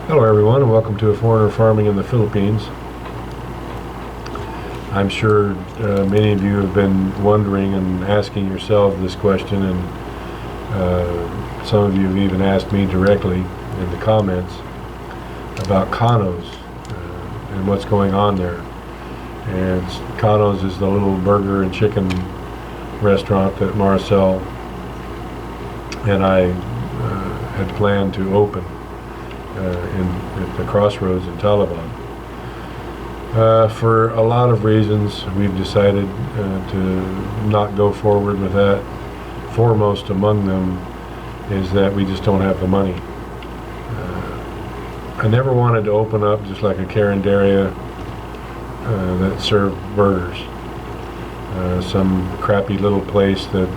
Hello everyone, and welcome to A Foreigner Farming in the Philippines. I'm sure many of you have been wondering and asking yourselves this question, and some of you have even asked me directly in the comments about Kano's and what's going on there. And Kano's is the little burger and chicken restaurant that Marcel and I had planned to open at the crossroads in Taliban. For a lot of reasons, we've decided to not go forward with that. Foremost among them is that we just don't have the money. I never wanted to open up just like a carinderia that served burgers. Some crappy little place that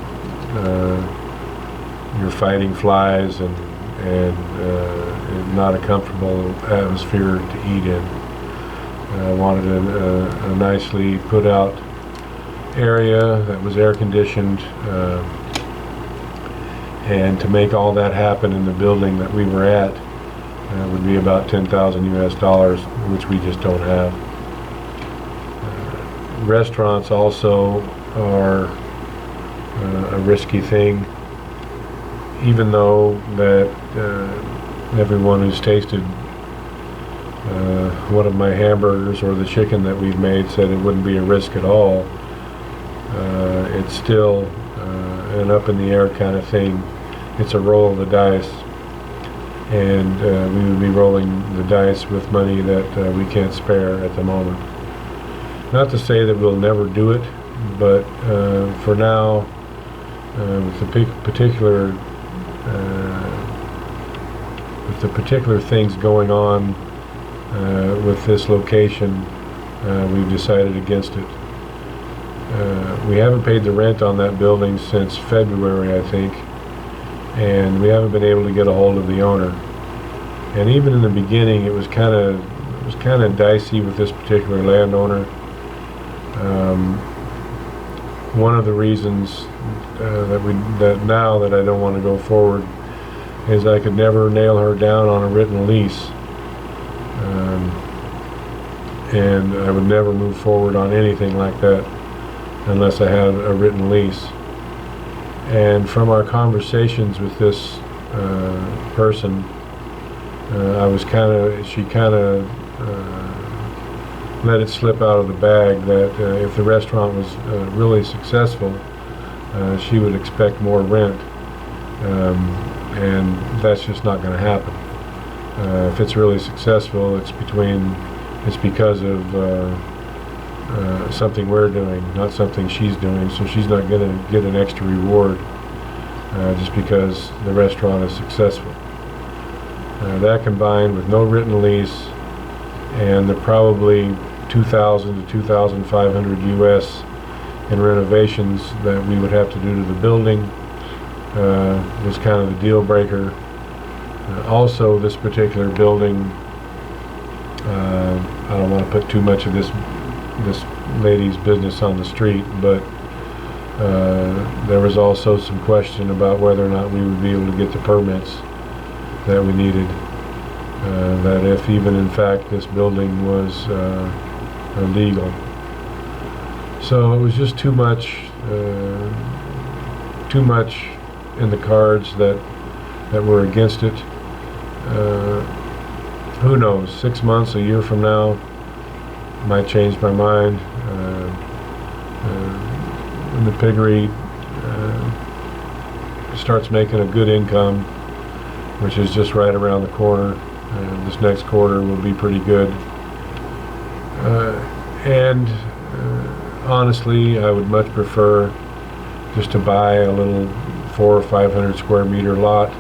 you're fighting flies and not a comfortable atmosphere to eat in. I wanted a nicely put out area that was air conditioned, and to make all that happen in the building that we were at would be about 10,000 US dollars, which we just don't have. Restaurants also are a risky thing, even though that everyone who's tasted one of my hamburgers or the chicken that we've made said it wouldn't be a risk at all. It's still an up in the air kind of thing. It's a roll of the dice, and we would be rolling the dice with money that we can't spare at the moment. Not to say that we'll never do it, but for now, with the particular things going on with this location, we've decided against it. We haven't paid the rent on that building since February, I think, and we haven't been able to get a hold of the owner. And even in the beginning, it was kind of dicey with this particular landowner. One of the reasons that now that I don't want to go forward is I could never nail her down on a written lease, and I would never move forward on anything like that unless I had a written lease. And from our conversations with this person, she kind of let it slip out of the bag that if the restaurant was really successful, she would expect more rent, and that's just not going to happen. If it's really successful, it's because of something we're doing, not something she's doing. So she's not going to get an extra reward just because the restaurant is successful. That combined with no written lease and the probably 2,000 to 2,500 US in renovations that we would have to do to the building was kind of the deal breaker. Also, this particular building, I don't want to put too much of this lady's business on the street, but there was also some question about whether or not we would be able to get the permits that we needed. That if even in fact this building was illegal. So it was just too much in the cards that were against it. Who knows, 6 months, a year from now, might change my mind. When the piggery starts making a good income, which is just right around the corner, this next quarter will be pretty good. And honestly, I would much prefer just to buy a little 400 or 500 square meter lot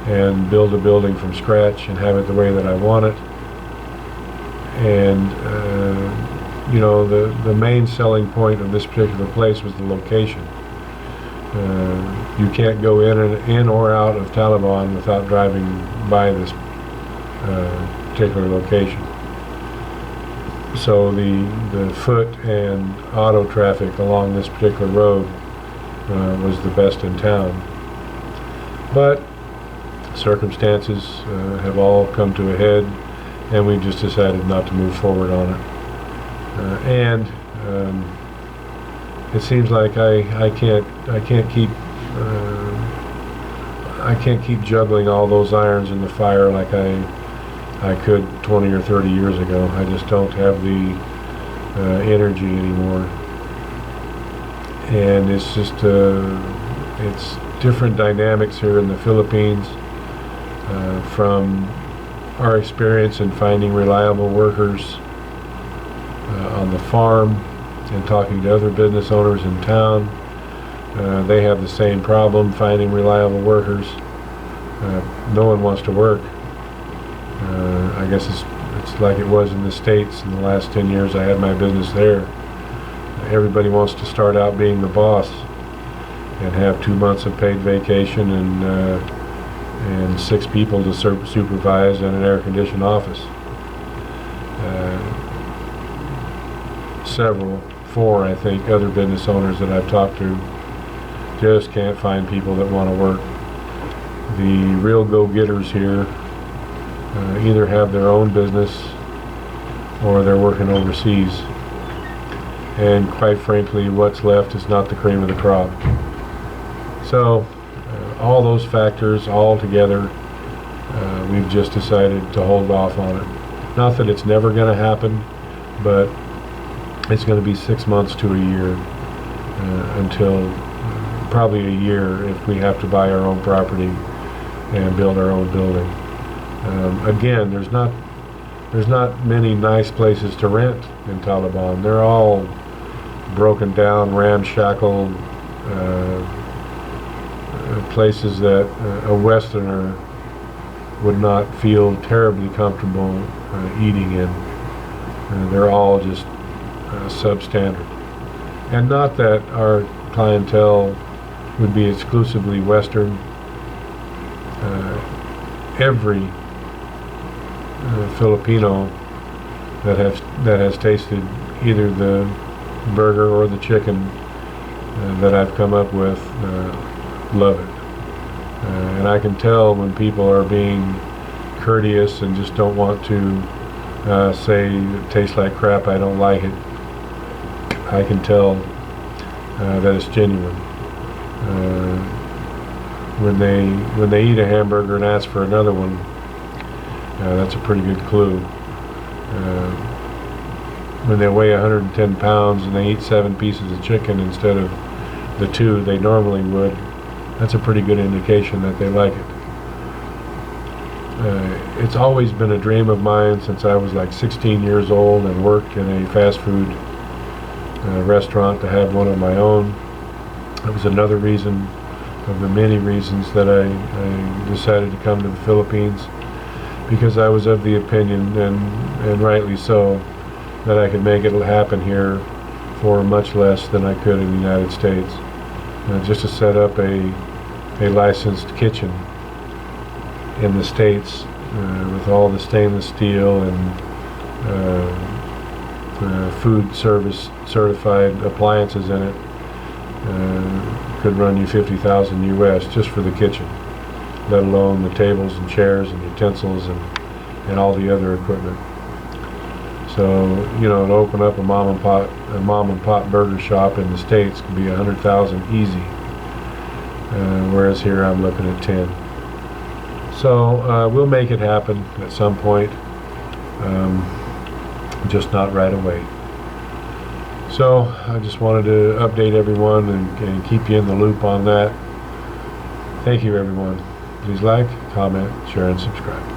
and build a building from scratch and have it the way that I want it. And the main selling point of this particular place was the location. You can't go in or out of Taliban without driving by this particular location. So the foot and auto traffic along this particular road was the best in town. But circumstances have all come to a head, and we've just decided not to move forward on it. And it seems like I can't keep juggling all those irons in the fire like I could 20 or 30 years ago. I just don't have the energy anymore, and it's just it's different dynamics here in the Philippines, from our experience in finding reliable workers on the farm and talking to other business owners in town. They have the same problem finding reliable workers. No one wants to work. I guess it's like it was in the States in the last 10 years I had my business there. Everybody wants to start out being the boss and have 2 months of paid vacation and 6 people to supervise in an air-conditioned office. Four I think, other business owners that I've talked to just can't find people that want to work. The real go-getters here either have their own business or they're working overseas. And quite frankly, what's left is not the cream of the crop. So all those factors all together, we've just decided to hold off on it. Not that it's never going to happen, but it's going to be 6 months to a year, until probably a year if we have to buy our own property and build our own building. Again, there's not many nice places to rent in Taliban. They're all broken down, ramshackle places that a Westerner would not feel terribly comfortable eating in. They're all just substandard. And not that our clientele would be exclusively Western. Every Filipino that has tasted either the burger or the chicken that I've come up with love it. And I can tell when people are being courteous and just don't want to say it tastes like crap, I don't like it. I can tell that it's genuine. When they eat a hamburger and ask for another one, that's a pretty good clue. When they weigh 110 pounds and they eat 7 pieces of chicken instead of the 2 they normally would, that's a pretty good indication that they like it. It's always been a dream of mine since I was like 16 years old and worked in a fast food restaurant to have one of my own. It was another reason of the many reasons that I decided to come to the Philippines, because I was of the opinion, and rightly so, that I could make it happen here for much less than I could in the United States. Just to set up a licensed kitchen in the States with all the stainless steel and food service certified appliances in it could run you $50,000 US just for the kitchen, let alone the tables and chairs and utensils and all the other equipment. So, you know, to open up a mom and pop burger shop in the States could be $100,000 easy, whereas here I'm looking at 10. So we'll make it happen at some point, just not right away. So I just wanted to update everyone and keep you in the loop on that. Thank you, everyone. Please like, comment, share, and subscribe.